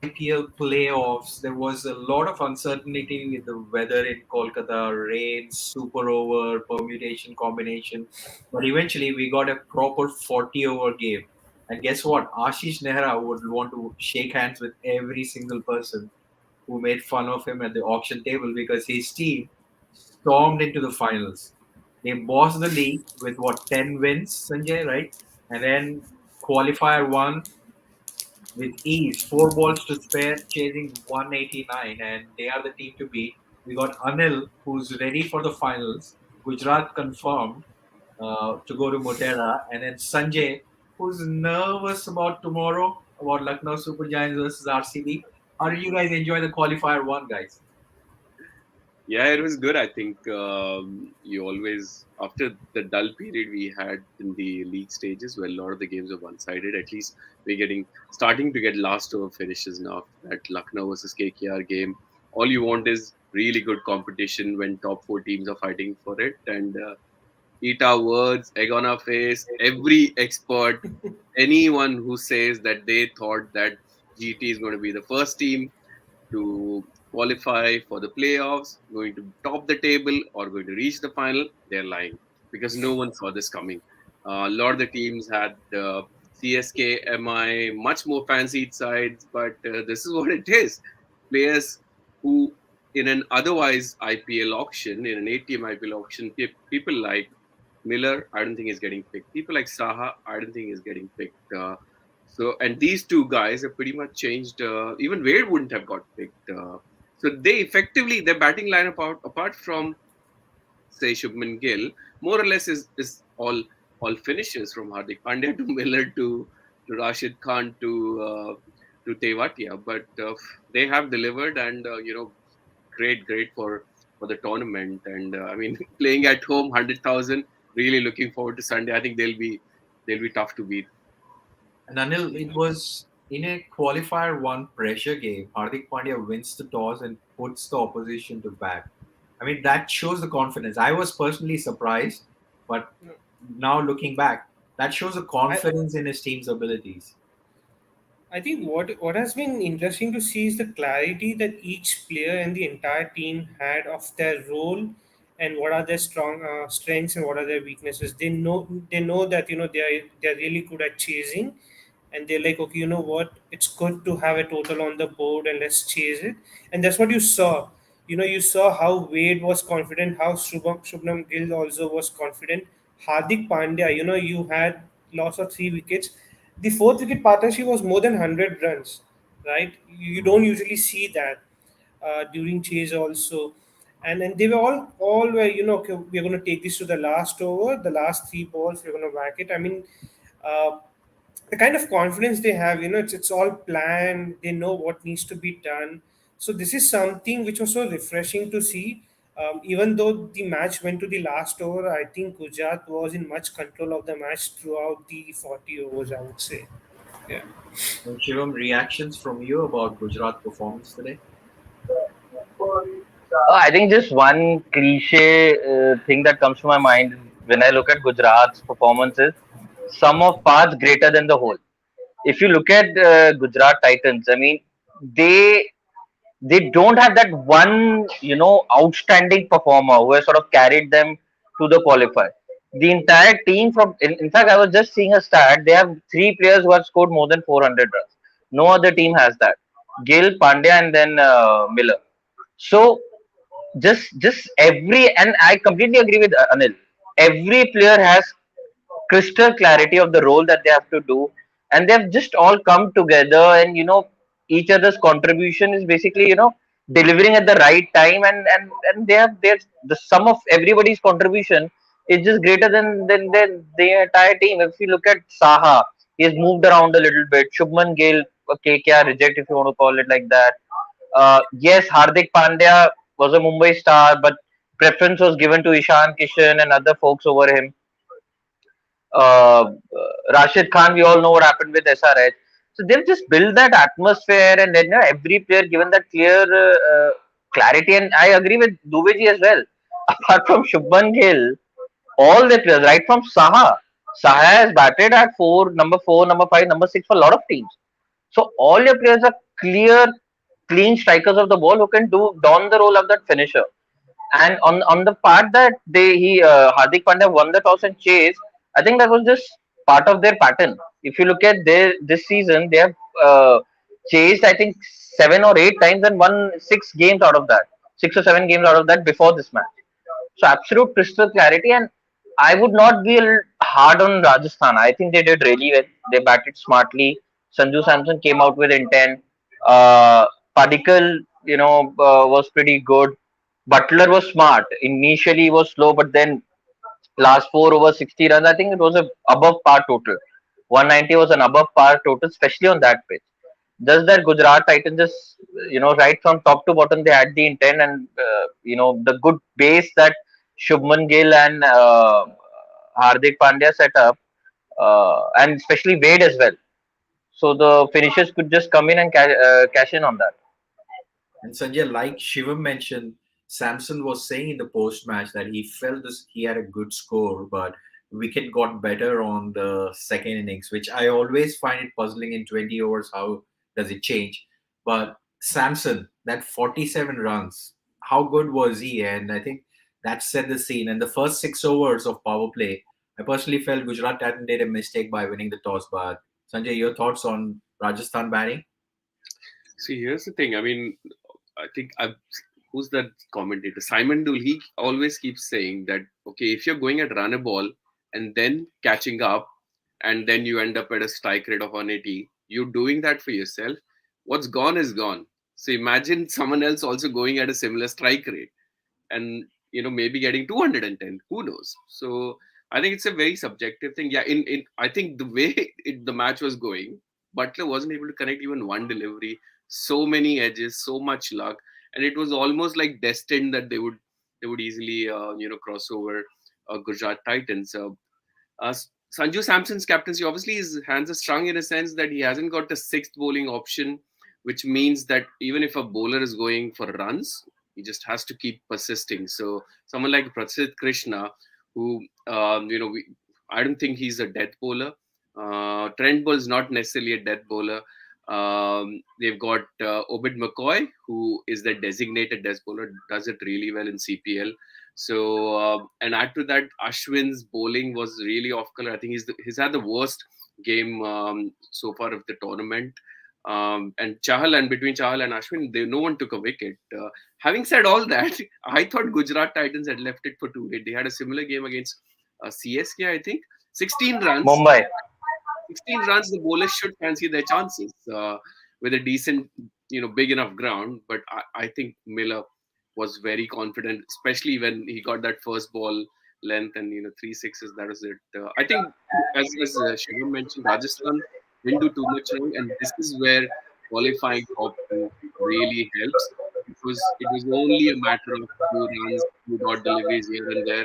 IPL playoffs, there was a lot of uncertainty with the weather in Kolkata, rain, super over, permutation, combination. But eventually, we got a proper 40 over game. And guess what? Ashish Nehra would want to shake hands with every single person who made fun of him at the auction table because his team stormed into the finals. They bossed the league with what, 10 wins, Sanjay, right? And then qualifier one with ease, 4 balls to spare, chasing 189, and they are the team to beat. We got Anil, who's ready for the finals. Gujarat confirmed to go to Motera, and then Sanjay, who's nervous about tomorrow, about Lucknow Super Giants versus RCB. How did you guys enjoy the qualifier one, guys? Yeah, it was good. I think you always, after the dull period we had in the league stages where a lot of the games are one-sided, at least we're starting to get last over finishes now. That Lucknow versus KKR game, all you want is really good competition when top four teams are fighting for it. And eat our words, egg on our face. Every expert, anyone who says that they thought that GT is going to be the first team to qualify for the playoffs, going to top the table, or going to reach the final, they're lying because no one saw this coming. A lot of the teams had CSK, MI, much more fancied sides, but this is what it is. Players who, in an otherwise IPL auction, in an ATM IPL auction, people like Miller, I don't think is getting picked. People like Saha, I don't think is getting picked. And these two guys have pretty much changed. Even Wade wouldn't have got picked. So they effectively their batting lineup apart from say Shubman Gill, more or less is all finishers from Hardik Pandya to Miller to Rashid Khan to Tewatia. But they have delivered and great for the tournament. And I mean playing at home 100,000. Really looking forward to Sunday. I think they'll be tough to beat. And Anil, it was in a qualifier one pressure game. Hardik Pandya wins the toss and puts the opposition to bat. I mean, that shows the confidence. I was personally surprised, but now looking back, that shows the I, confidence in his team's abilities. I think what has been interesting to see is the clarity that each player and the entire team had of their role and what are their strong strengths and what are their weaknesses. They know that they're really good at chasing, and they're like, okay, you know what, it's good to have a total on the board and let's chase it. And that's what you saw. You saw how Wade was confident, how Shubnam Gill also was confident. Hardik Pandya, you had loss of 3 wickets. The fourth wicket partnership was more than 100 runs, right? You don't usually see that during chase also. And then they were all were, okay, we're going to take this to the last over, the last 3 balls, we're going to whack it. I mean, uh, the kind of confidence they have, it's all planned. They know what needs to be done. So this is something which was so refreshing to see. Even though the match went to the last over, I think Gujarat was in much control of the match throughout the 40 overs, I would say. Yeah. And Shivam, reactions from you about Gujarat performance today? I think just one cliche thing that comes to my mind when I look at Gujarat's performances, sum of parts greater than the whole. If you look at Gujarat Titans, I mean, they they don't have that one, outstanding performer who has sort of carried them to the qualifier. The entire team in fact, I was just seeing a stat. They have three players who have scored more than 400 runs. No other team has that. Gill, Pandya, and then Miller. So just every, and I completely agree with Anil. Every player has crystal clarity of the role that they have to do, and they've just all come together, and each other's contribution is basically delivering at the right time, and there's the sum of everybody's contribution is just greater than the entire team. If you look at Saha, he has moved around a little bit. Shubman Gill, KKR reject, if you want to call it like that. Yes, Hardik Pandya was a Mumbai star, but preference was given to Ishan Kishan and other folks over him. Rashid Khan, we all know what happened with SRH. So they've just built that atmosphere, and then every player given that clear clarity. And I agree with Dubeji as well. Apart from Shubman Gill, all the players, right from Saha, Saha has batted at number four, number five, number six for a lot of teams. So all your players are clean strikers of the ball who can do don the role of that finisher. And on the part that Hardik Pandya won the toss and chase, I think that was just part of their pattern. If you look at their this season, they have chased I think 7 or 8 times and won 6 games out of that, 6 or 7 games out of that before this match. So absolute crystal clarity, and I would not be hard on Rajasthan. I think they did really well. They batted smartly. Sanju Samson came out with intent. Uh, Padikal, was pretty good. Butler was smart. Initially, he was slow, but then last 4 over 60 runs, I think it was a above par total. 190 was an above par total, especially on that pitch. Just that Gujarat Titans just, right from top to bottom, they had the intent and, the good base that Shubman Gill and Hardik Pandya set up, and especially Wade as well. So the finishers could just come in and cash in on that. And Sanjay, like Shivam mentioned, Samson was saying in the post match that he felt this he had a good score, but wicket got better on the second innings, which I always find it puzzling in 20 overs. How does it change? But Samson, that 47 runs, how good was he? And I think that set the scene. And the first 6 overs of power play, I personally felt Gujarat hadn't did a mistake by winning the toss. But Sanjay, your thoughts on Rajasthan batting? See, here's the thing. I mean, I think who's that commentator? Simon Dool. He always keeps saying that, okay, if you're going at run a ball and then catching up, and then you end up at a strike rate of 180, you're doing that for yourself. What's gone is gone. So imagine someone else also going at a similar strike rate, and maybe getting 210. Who knows? So I think it's a very subjective thing. Yeah, in I think the way the match was going, Butler wasn't able to connect even one delivery. So many edges, so much luck, and it was almost like destined that they would easily cross over Gujarat Titans. Uh, Sanju Samson's captaincy, obviously his hands are strung in a sense that he hasn't got a sixth bowling option, which means that even if a bowler is going for runs, he just has to keep persisting. So someone like Prasidh Krishna, who I don't think he's a death bowler. Trent Boult is not necessarily a death bowler. They've got Obed McCoy, who is the designated death bowler, does it really well in CPL. So and add to that, Ashwin's bowling was really off color. I think he's had the worst game so far of the tournament. And between Chahal and Ashwin, no one took a wicket. Having said all that, I thought Gujarat Titans had left it for 2-8. They had a similar game against CSK, I think. 16 runs. Mumbai. 16 runs, the bowlers should fancy their chances with a decent, big enough ground. But I think Miller was very confident, especially when he got that first ball length and 3 6s. That was it. I think, as Shivam mentioned, Rajasthan didn't do too much wrong, and this is where qualifying top two really helps. It was only a matter of few runs, few dot deliveries here and there,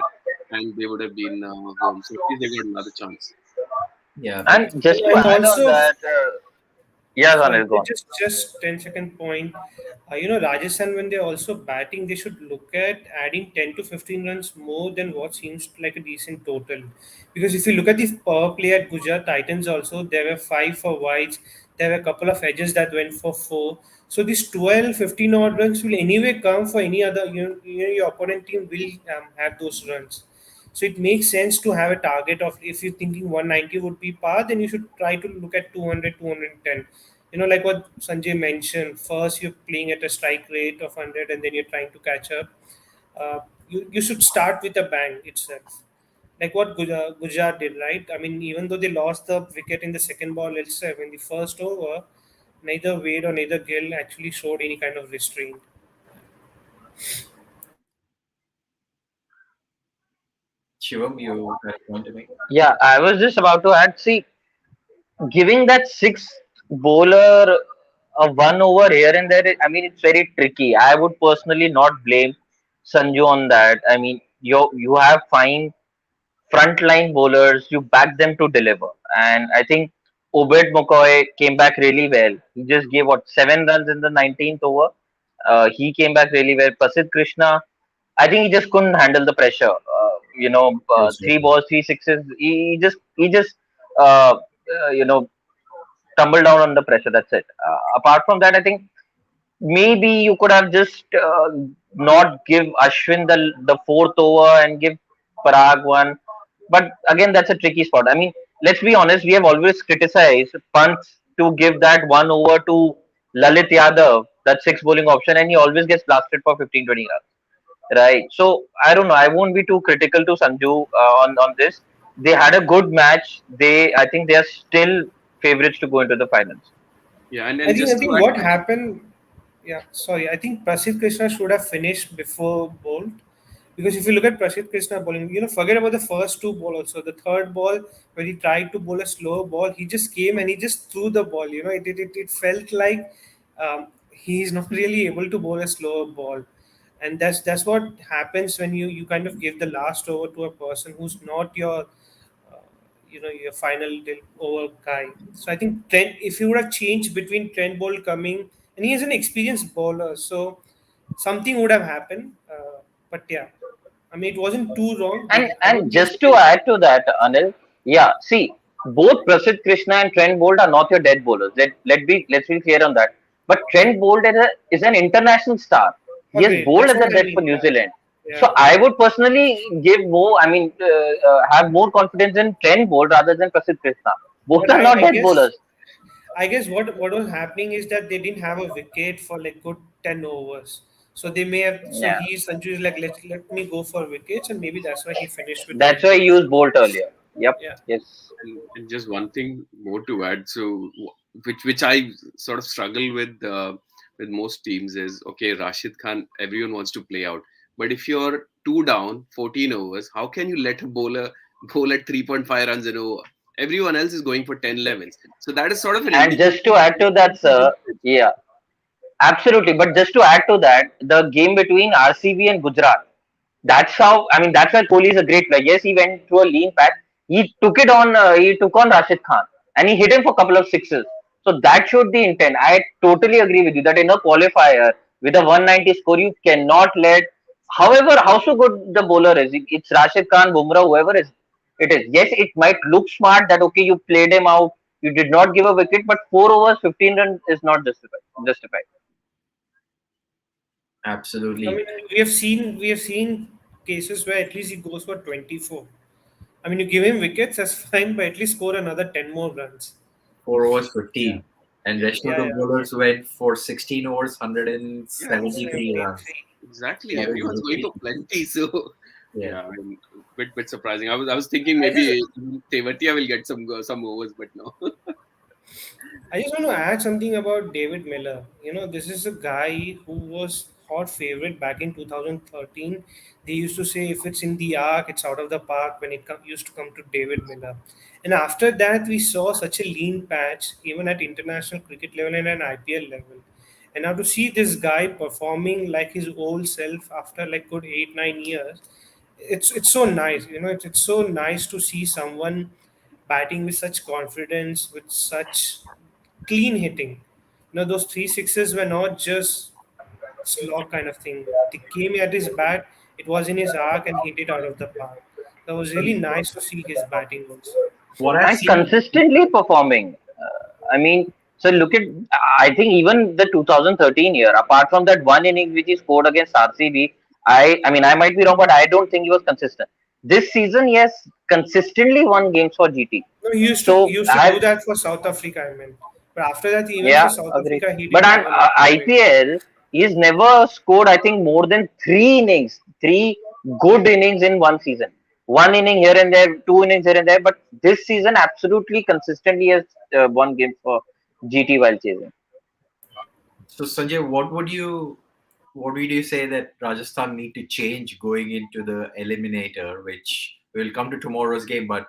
and they would have been home. So at least they got another chance. Yeah, And just to And add on also, that, yeah, sorry, Sanil, go on. just 10-second point. Rajasthan, when they're also batting, they should look at adding 10 to 15 runs more than what seems like a decent total. Because if you look at the power play at Gujarat Titans, also there were 5 for wides, there were a couple of edges that went for 4. So these 12, 15 odd runs will anyway come for any other. Your opponent team will have those runs. So it makes sense to have a target of, if you're thinking 190 would be par, then you should try to look at 200, 210. Like what Sanjay mentioned, first you're playing at a strike rate of 100 and then you're trying to catch up. You should start with a bang itself. Like what Gujarat did, right? I mean, even though they lost the wicket in the second ball itself, in the first over, neither Wade or neither Gill actually showed any kind of restraint. Shivam, you had a point to make? Yeah, I was just about to add. See, giving that sixth bowler a 1 over here and there, I mean, it's very tricky. I would personally not blame Sanju on that. I mean, you have fine frontline bowlers, you back them to deliver. And I think Obed McCoy came back really well. He just gave 7 runs in the 19th over. He came back really well. Prasidh Krishna, I think he just couldn't handle the pressure. Yes, yes. Three balls, 3 sixes. He just uh, you know tumble down under pressure. That's it. Apart from that, I think maybe you could have just not give Ashwin the fourth over and give Parag one. But again, that's a tricky spot. I mean, let's be honest. We have always criticized punts to give that one over to Lalit Yadav, that six bowling option, and he always gets blasted for 15-20 runs. Right. So I don't know. I won't be too critical to Sanju on this. They had a good match. I think they are still favorites to go into the finals. Yeah, I and think I just to think add, what happened. Yeah, sorry. I think Prasidh Krishna should have finished before Bolt, because if you look at Prasidh Krishna bowling, forget about the first two ball also. The third ball where he tried to bowl a slow ball, he just came and he just threw the ball. It felt like he's not really able to bowl a slower ball, and that's what happens when you kind of give the last over to a person who's not your final over guy. So I think Trent, if you would have changed between Trent Bolt coming, and he is an experienced bowler, so something would have happened. But yeah, I mean it wasn't too wrong. I And don't think just to add to that, Anil, yeah, see, both Prasidh Krishna and Trent Boult are not your dead bowlers. Let's be clear on that. But Trent Boult is an international star. He has agreed. bowled That's at what the I death for mean. New Yeah, Zealand. So yeah. I would personally give more. I mean, have more confidence in Trent Boult rather than Prasidh Krishna. Both But are not I dead guess bowlers. what was happening is that they didn't have a wicket for like good 10 overs. So they may have. So Yeah, Sanju is like, let me go for wickets, and maybe that's why he finished with that's 10 why he runs. used Bolt earlier. Yep. Yeah. Yes. and just one thing more to add. So, which I sort of struggle with most teams is, okay, Rashid Khan, everyone wants to play out, but if you're two down, 14 overs, how can you let a bowler bowl at 3.5 runs an over? Everyone else is going for 10 11s. So that is sort of an And indication. just to add to that, sir, yeah, absolutely. But just to add to that, the game between RCB and Gujarat, that's how, I mean, that's why Kohli is a great player. Yes, he went through a lean patch. He took on Rashid Khan and he hit him for a couple of sixes. So that showed the intent. I totally agree with you that in a qualifier with a 190 score, you cannot let, however, how so good the bowler is, it's Rashid Khan, Bumrah, whoever it is. Yes, it might look smart that, okay, you played him out, you did not give a wicket, but 4 overs, 15 runs is not justified. I Absolutely. mean, we have seen cases where at least he goes for 24. I mean, you give him wickets, that's fine, but at least score another 10 more runs. 4 overs, Yeah, 15. And rest of yeah, the yeah. bowlers went for 16 overs, Yeah, 173 runs. exactly. That is Everyone's going brutal. for plenty. So, Yeah. yeah, I mean, bit surprising. I was thinking I just maybe Tewatia will get some overs, but no. I just want to add something about David Miller. This is a guy who was hot favorite back in 2013. They used to say if it's in the arc, it's out of the park when it used to come to David Miller. And after that, we saw such a lean patch, even at international cricket level and an IPL level. And now to see this guy performing like his old self after like good 8 9 years, it's so nice. It's so nice to see someone batting with such confidence, with such clean hitting. Those three sixes were not just slog kind of thing. They came at his bat, it was in his arc, and hit it out of the park. That was really nice to see his batting also. What I've And seen, consistently performing. I mean, so look at, I think even the 2013 year, apart from that one inning which he scored against RCB, I mean, I might be wrong, but I don't think he was consistent. This season, yes, consistently won games for GT. No, he So used to do that for South Africa, I mean. But after that, even for yeah, South agreed. Africa, he But didn't on have a lot of wickets. IPL, he's never scored, I think, more than three good innings in one season. One inning here and there, two innings here and there. But this season, absolutely consistently has won games for GT while chasing. so Sanjay, what would you say that Rajasthan need to change going into the eliminator, which will come to tomorrow's game, but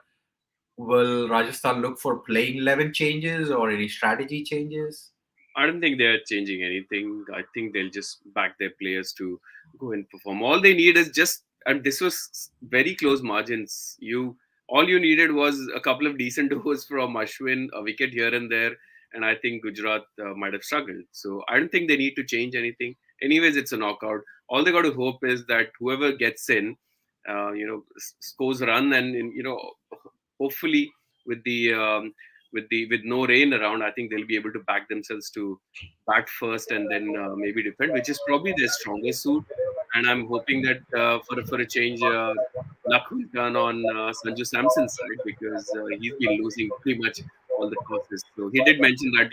will Rajasthan look for playing 11 changes or any strategy changes? I don't think they're changing anything. I think they'll just back their players to go and perform. All they need is just, and this was very close margins. All you needed was a couple of decent overs from Ashwin, a wicket here and there, and I think Gujarat might have struggled. So I don't think they need to change anything. Anyways, it's a knockout. All they got to hope is that whoever gets in, scores run, and hopefully with the with no rain around, I think they'll be able to back themselves to bat first and then maybe defend, which is probably their strongest suit. And I'm hoping that for a change, luck will turn on Sanju Samson's side because he's been losing pretty much all the tosses. So he did mention that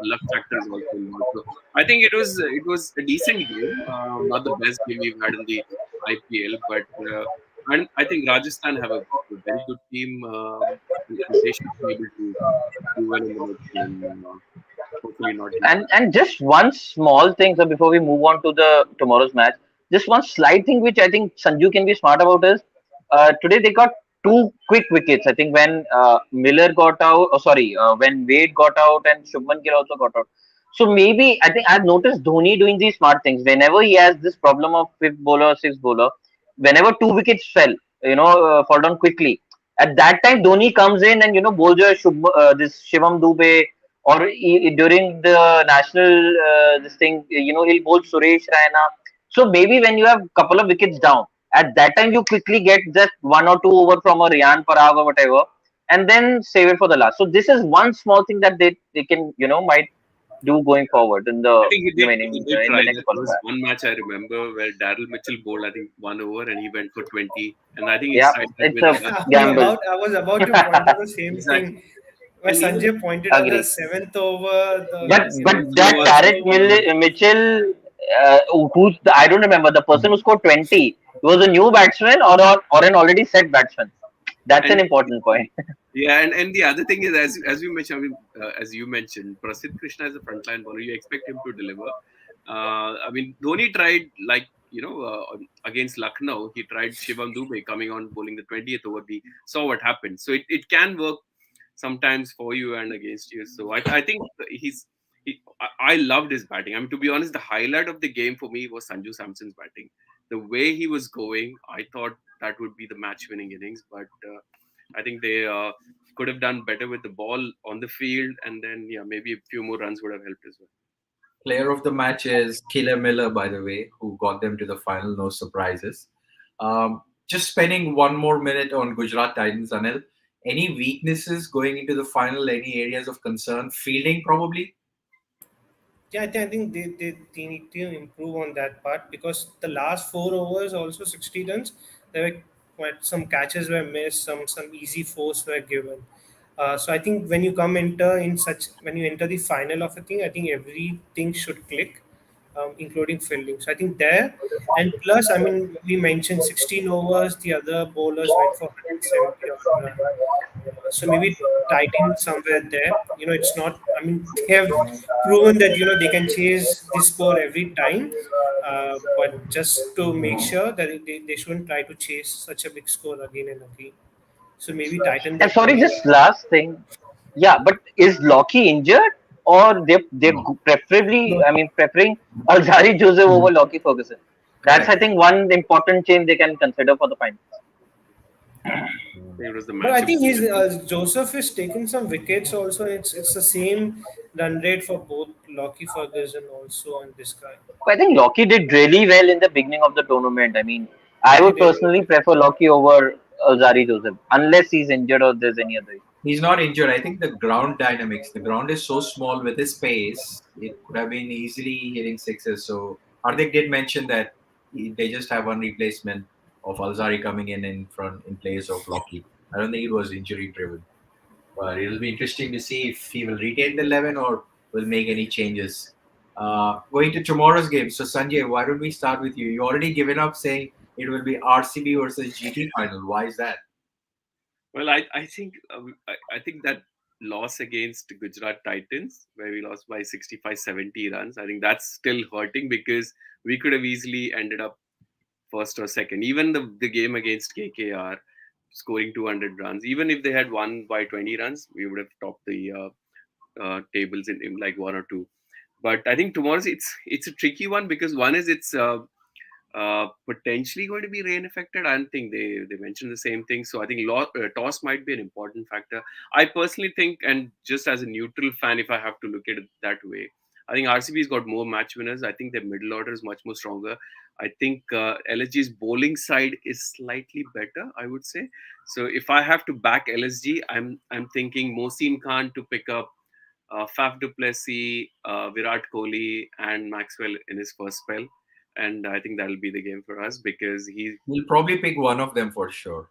luck factor is also involved. So I think it was a decent game, not the best game we've had in the IPL, but and I think Rajasthan have a very good team. And they should be able to do well in the next game. Hopefully not. And just one small thing, so before we move on to the tomorrow's match, just one slight thing which I think Sanju can be smart about is today they got two quick wickets. I think when Miller got out, oh sorry, when Wade got out and Shubman Gill also got out. So maybe I think I've noticed Dhoni doing these smart things. Whenever he has this problem of fifth bowler, sixth bowler, whenever two wickets fell, fall down quickly. At that time, Dhoni comes in and bowls this Shivam Dube, or during the national this thing, he'll bowl Suresh Raina. So maybe when you have couple of wickets down, at that time you quickly get just one or two over from a Riyan Parag or whatever, and then save it for the last. So this is one small thing that they can might do going forward in I the think he remaining did in try the next that. There was qualifier. one match I remember where Daryl Mitchell bowled, I think, 1 over and he went for 20. And I think he Yeah, tried that it's with a gamble. I was about to point out the same exactly. thing. Where And even Sanjay pointed out the Agree. seventh over, yeah, the But seventh that over. sixth Tarek over. Mitchell, who's I don't remember the person who scored 20. He was a new batsman or an already set batsman. That's an And important point. yeah, and the other thing is, as you mentioned, I mean, as you mentioned, Prasidh Krishna is a frontline bowler. You expect him to deliver. I mean, Dhoni tried against Lucknow. He tried Shivam Dube coming on bowling the 20th over. We saw what happened. So it can work sometimes for you and against you. So I think I loved his batting. I mean, to be honest, the highlight of the game for me was Sanju Samson's batting. The way he was going, I thought that would be the match-winning innings, but I think they could have done better with the ball on the field, and then yeah, maybe a few more runs would have helped as well. Player of the match is Killer Miller, by the way, who got them to the final. No surprises. Just spending one more minute on Gujarat Titans, Anil. Any weaknesses going into the final? Any areas of concern? Fielding, probably. Yeah, I think they need to improve on that part because the last 4 overs, also 60 runs, there were quite some catches were missed, some easy fours were given. So I think when you enter the final of a thing, I think everything should click, including fielding. So I think there, and plus, I mean, we mentioned 16 overs, the other bowlers went for 170 odd runs. So maybe tighten somewhere there. It's not. I mean, they have proven that they can chase this score every time, but just to make sure that they shouldn't try to chase such a big score again and again. So maybe tighten And that sorry, bowling. just last thing. Yeah, but is Loki injured or they're No. preferably No, I mean preferring Alzari Joseph over Loki Ferguson? That's I Correct. think one important change they can consider for the finals. I think it was the but I matchup. think Joseph is taking some wickets also. It's the same run rate for both Lockie Ferguson also and this guy. I think Loki did really well in the beginning of the tournament. I mean, I Yeah, he would did. personally prefer Loki over Alzari Joseph unless he's injured or there's any other issue. He's not injured. I think the ground dynamics, the ground is so small with his pace, it could have been easily hitting sixes. So Hardik did mention that they just have one replacement of Alzari coming in front in place of Lockheed. I don't think it was injury driven. But it'll be interesting to see if he will retain the 11 or will make any changes. Going to tomorrow's game. So Sanjay, why don't we start with you? You already given up saying it will be RCB versus GT final. Why is that? Well, I think that loss against Gujarat Titans, where we lost by 65, 70 runs, I think that's still hurting because we could have easily ended up first or second. Even the game against KKR, scoring 200 runs, even if they had won by 20 runs, we would have topped the tables in like one or two. But I think tomorrow's it's a tricky one because one is it's potentially going to be rain affected. I don't think they mentioned the same thing. So I think toss might be an important factor. I personally think, and just as a neutral fan, if I have to look at it that way, I think RCB's got more match winners. I think their middle order is much more stronger. I think LSG's bowling side is slightly better, I would say. So if I have to back LSG, I'm thinking Mohsin Khan to pick up Faf du Plessis, Virat Kohli, and Maxwell in his first spell. And I think that'll be the game for us because he We'll probably pick one of them for sure.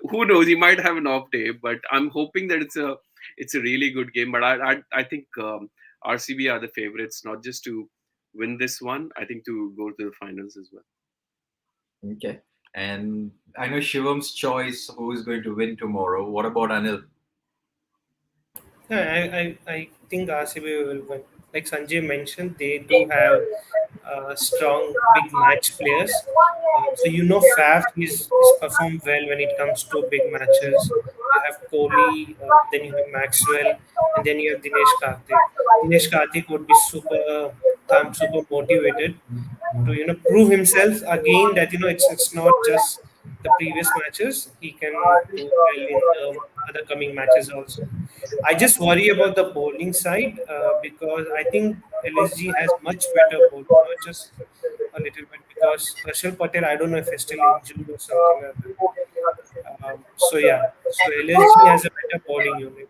who knows, he might have an off day, but I'm hoping that it's a really good game. But I think RCB are the favorites, not just to win this one, I think to go to the finals as well. Okay. And I know Shivam's choice who is going to win tomorrow. What about Anil? Yeah, I think RCB will win. Like Sanjay mentioned, they do have strong big match players. So Faf is performed well when it comes to big matches. You have Kohli, then you have Maxwell, and then you have Dinesh Karthik. Dinesh Karthik would be super motivated to prove himself again that it's not just the previous matches. He can do well in the other coming matches also. I just worry about the bowling side because I think LSG has much better bowling, not just a little bit, because Harshal Patel, I don't know if he's still injured or something like that. So yeah, so LSG has a better bowling unit.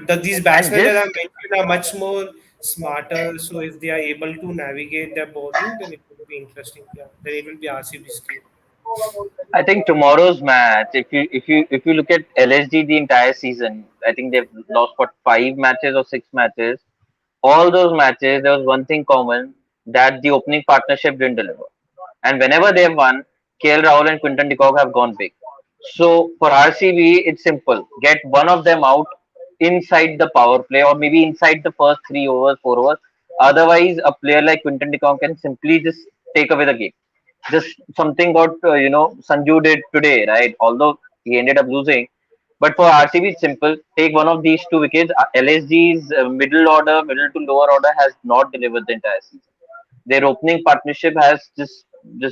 But these And batsmen that just I mentioned are much more smarter. So if they are able to navigate their bowling, then it will be interesting. Yeah, then it will be RCB's game. I think tomorrow's match, if you look at LSG the entire season, I think they've lost what 5 matches or 6 matches. All those matches, there was one thing common that the opening partnership didn't deliver. And whenever they've won, KL Rahul and Quinton de Kock have gone big. So for RCB, it's simple: get one of them out inside the power play, or maybe inside the first 3 overs, 4 overs. Otherwise, a player like Quinton de Kock can simply just take away the game. Just something what Sanju did today, right? Although he ended up losing, but for RCB, it's simple: take one of these 2 wickets. LSG's middle order, middle to lower order, has not delivered the entire season. Their opening partnership has just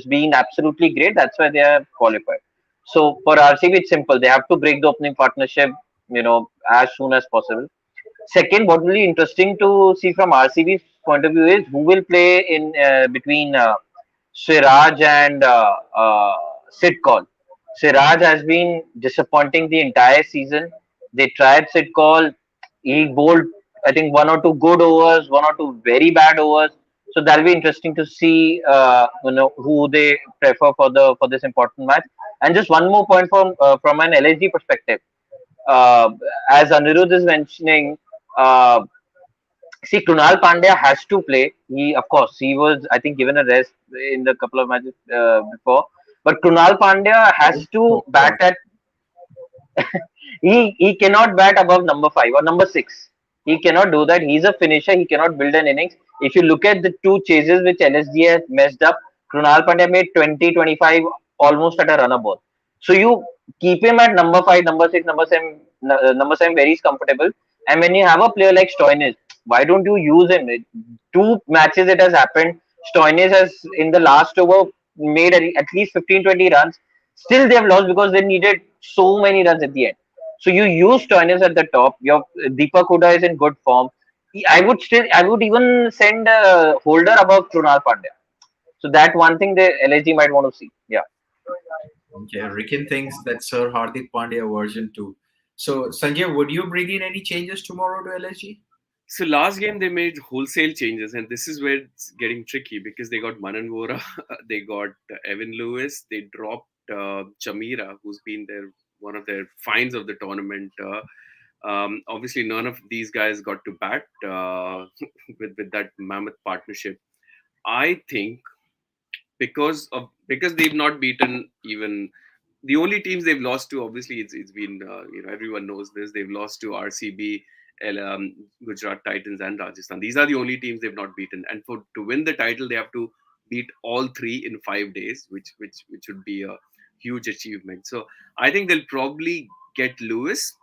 been absolutely great. That's why they have qualified. So for RCB, it's simple: they have to break the opening partnership, as soon as possible. Second, what will be interesting to see from RCB's point of view is who will play in between Siraj and Sid Kaul. Siraj has been disappointing the entire season. They tried Sid Kaul. He bowled, I think, 1 or 2 good overs, 1 or 2 very bad overs. So that'll be interesting to see, who they prefer for this important match. And just one more point from an LSG perspective, uh, as Anirudh is mentioning, uh, see, Krunal Pandya has to play. Of course, he was, I think, given a rest in the couple of matches before. But Krunal Pandya has to Oh, bat at he cannot bat above number 5 or number 6. He cannot do that. He's a finisher. He cannot build an innings. If you look at the 2 chases which LSG has messed up, Krunal Pandya made 20, 25 almost at a runner ball. So you keep him at number 5, number 6, number 7 where he's comfortable. And when you have a player like Stoinis, why don't you use him? 2 matches it has happened. Stoinis has in the last over made at least 15, 20 runs. Still, they have lost because they needed so many runs at the end. So you use Stoinis at the top. Your Deepak Huda is in good form. I would even send a holder above Krunal Pandya. So that one thing the LSG might want to see. Yeah. okay. Rikin thinks that Sir Hardik Pandya version 2. So, Sanjay, would you bring in any changes tomorrow to LSG? So last game they made wholesale changes, and this is where it's getting tricky because they got Manan Vora, they got Evan Lewis, they dropped Chamira, who's been their one of their finds of the tournament. Obviously, none of these guys got to bat with that mammoth partnership. I think because they've not beaten even the only teams they've lost to. Obviously, it's been everyone knows this. They've lost to RCB, Gujarat Titans, and Rajasthan. These are the only teams they've not beaten. And for to win the title, they have to beat all three in 5 days, which would be a huge achievement. So I think they'll probably get Lewis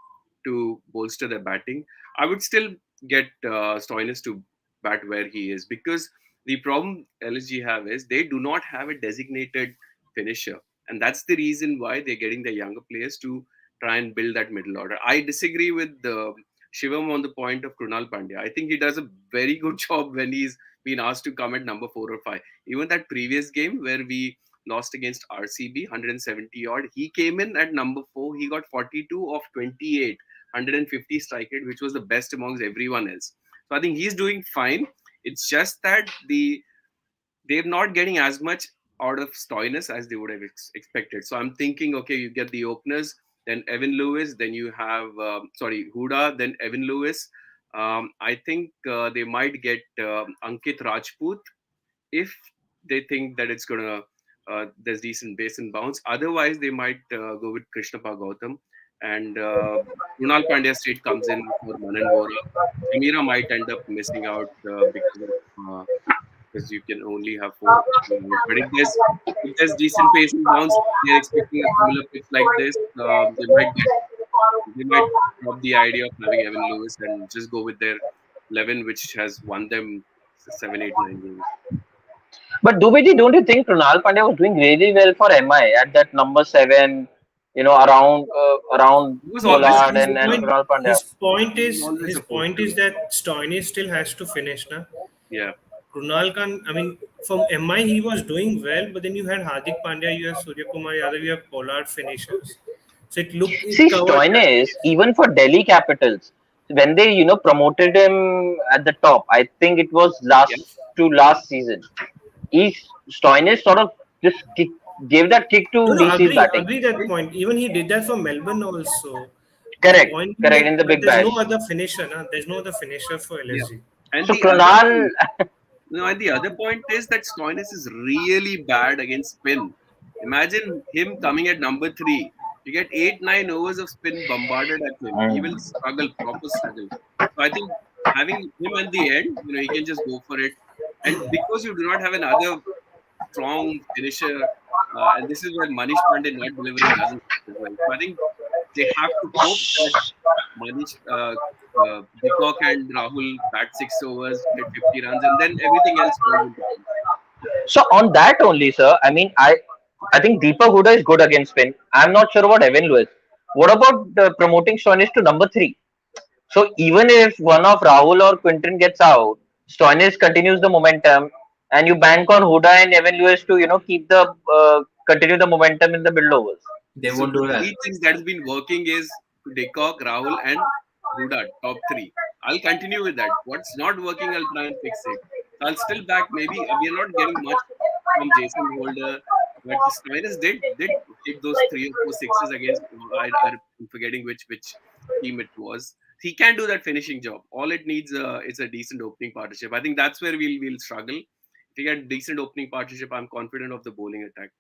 to bolster their batting. I would still get Stoinis to bat where he is because the problem LSG have is they do not have a designated finisher, and that's the reason why they're getting the younger players to try and build that middle order. I disagree with Shivam on the point of Krunal Pandya. I think he does a very good job when he's been asked to come at number 4 or 5. Even that previous game where we lost against RCB, 170 odd, he came in at number 4. He got 42 of 28, 150 strike rate, which was the best amongst everyone else. So I think he's doing fine. It's just that they're not getting as much out of Stoinis as they would have expected. So I'm thinking, okay, you get the openers, then Evan Lewis, then you have Huda, then Evan Lewis. I think they might get Ankit Rajput if they think that it's gonna there's decent base and bounce. Otherwise, they might go with Krishnappa Gautam and Kunal Pandya straight comes in for Manan Vora. Samira might end up missing out because you can only have 4. But if there's decent pace and bounce, they're expecting a similar pitch like this. They might drop the idea of having Evan Lewis and just go with their 11, which has won them 7, 8, 9 games. But Dubiji, don't you think Krunal Pandya was doing really well for MI at that number 7? Around He was always Pollard His and point, Krunal Pandya. his point he was is always his a force. point is that Stoinis still has to finish, na. Yeah. Krunal Khan, I mean, from MI he was doing well, but then you had Hardik Pandya, you have Surya Kumar Yadav, you have Pollard finishers. So it See, covered. Stoinis, even for Delhi Capitals, when they promoted him at the top, I think it was Yeah. last season. He Stoinis sort of just gave that kick to No, DC's batting. agree that point. Even he did that for Melbourne also. The Correct, point is correct that, in the but Big there's Bash. no other finisher, na. There's no other finisher for Yeah. LSG. And So the other Krunal, thing, and the other point is that Stoinis is really bad against spin. Imagine him coming at number 3. You get 8, 9 overs of spin bombarded at him. He will struggle, proper struggle. So I think having him at the end, he can just go for it. And because you do not have another strong finisher, and this is where Manish Pandey not delivering doesn't as well. So I think they have to hope that Manish, Deepak and Rahul bat 6 overs, get 50 runs, and then everything else falls into place. so on that only, sir. I mean, I think Deepak Huda is good against spin. I'm not sure about Evan Lewis. What about promoting Stoinis to number 3? So even if one of Rahul or Quinton gets out, Stoinis continues the momentum, and you bank on Huda and Evan Lewis to keep the continue the momentum in the middle overs. They So won't the do that. 3 things that has been working is Deepak, Rahul, and Huda, top 3. I'll continue with that. What's not working, I'll try and fix it. So I'll still back. Maybe we are not getting much from Jason Holder, but Stoinis did hit those 3 or 4 sixes against. I'm forgetting which team it was. He can do that finishing job. All it needs is a decent opening partnership. I think that's where we'll struggle. If we get decent opening partnership, I'm confident of the bowling attack.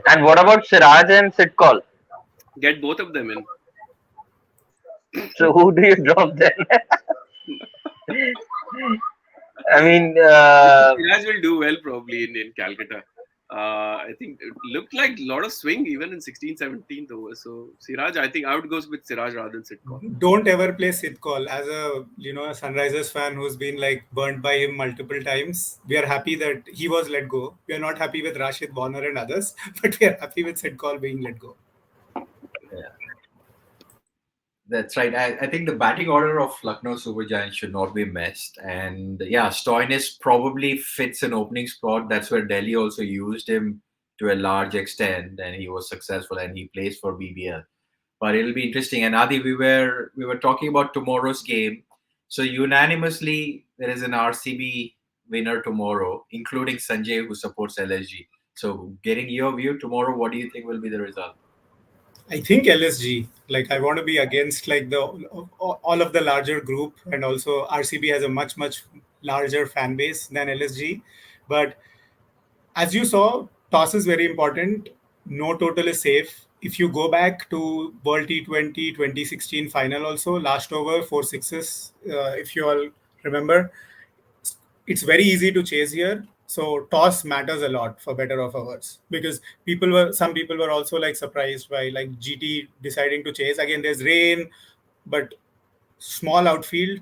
And what about Siraj and Sitcall? Get both of them in. So who do you drop then? I mean, Siraj will do well probably in Calcutta. I think it looked like a lot of swing even in 16, 17th over. So Siraj, I think I would go with Siraj rather than Sitcall. Don't ever play Sidcall. As a a Sunrisers fan who's been like burnt by him multiple times, we are happy that he was let go. We are not happy with Rashid Warner and others, but we are happy with Sidcall being let go. That's right. I think the batting order of Lucknow Super Giants should not be messed. And yeah, Stoinis probably fits an opening spot. That's where Delhi also used him to a large extent, and he was successful, and he plays for BBL. But it'll be interesting. And Adi, we were talking about tomorrow's game. So unanimously, there is an RCB winner tomorrow, including Sanjay, who supports LSG. So getting your view tomorrow, what do you think will be the result? I think LSG. Like I want to be against like the all of the larger group, and also RCB has a much larger fan base than LSG. But as you saw, toss is very important. No total is safe. If you go back to World T20 2016 final, also last over 4 sixes, if you all remember, it's very easy to chase here. So toss matters a lot for better or for worse, because some people were also like surprised by like GT deciding to chase. Again, there's rain, but small outfield,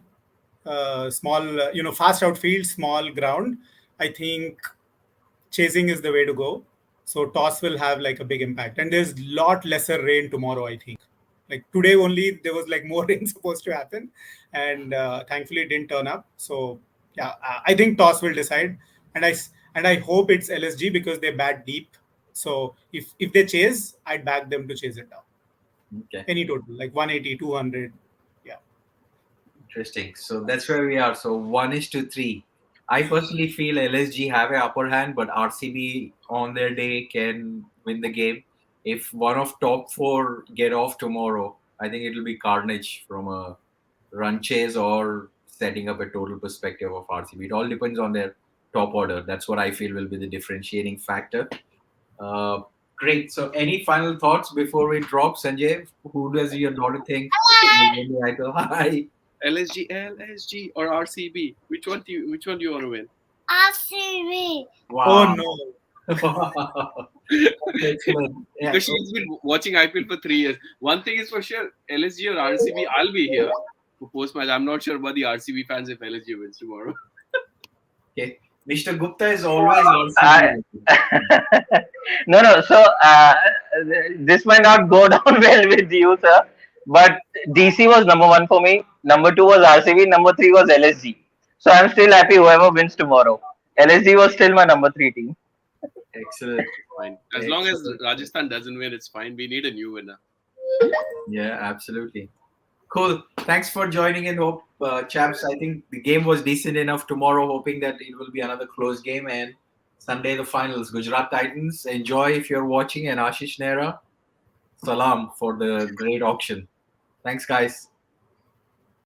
fast outfield, small ground. I think chasing is the way to go. So toss will have like a big impact, and there's lot lesser rain tomorrow, I think. Like today only there was like more rain supposed to happen, and thankfully it didn't turn up. So yeah, I think toss will decide, and I hope it's LSG because they bat deep. So if they chase, I'd back them to chase it down. Okay. Any total like 180, 200. Yeah. Interesting. So that's where we are. So 1-3. I personally feel LSG have a upper hand, but RCB on their day can win the game. If one of top four get off tomorrow, I think it will be carnage from a run chase or setting up a total perspective of RCB. It all depends on their top order. That's what I feel will be the differentiating factor. Uh, Great. So any final thoughts before we drop, Sanjay? Who does your daughter think will win the title? Hi. LSG, LSG, or RCB? Which one do you want to win? RCB. Oh Wow. no. Excellent. Yeah. Because she's been watching IPL for 3 years. One thing is for sure, LSG or RCB, I'll be here for post match. I'm not sure about the RCB fans if LSG wins tomorrow. Okay. Mr. Gupta is always I, RCB. no. So this might not go down well with you, sir. But DC was number one for me. Number two was RCB. Number three was LSG. So I'm still happy whoever wins tomorrow. LSG was still my number three team. Excellent. Fine. As long as Excellent. Rajasthan doesn't win, it's fine. We need a new winner. Yeah, absolutely. Cool. Thanks for joining in, hope, chaps. I think the game was decent enough tomorrow, hoping that it will be another close game. And Sunday, the finals. Gujarat Titans. Enjoy if you're watching. And Ashish Nehra, salam for the great auction. Thanks, guys.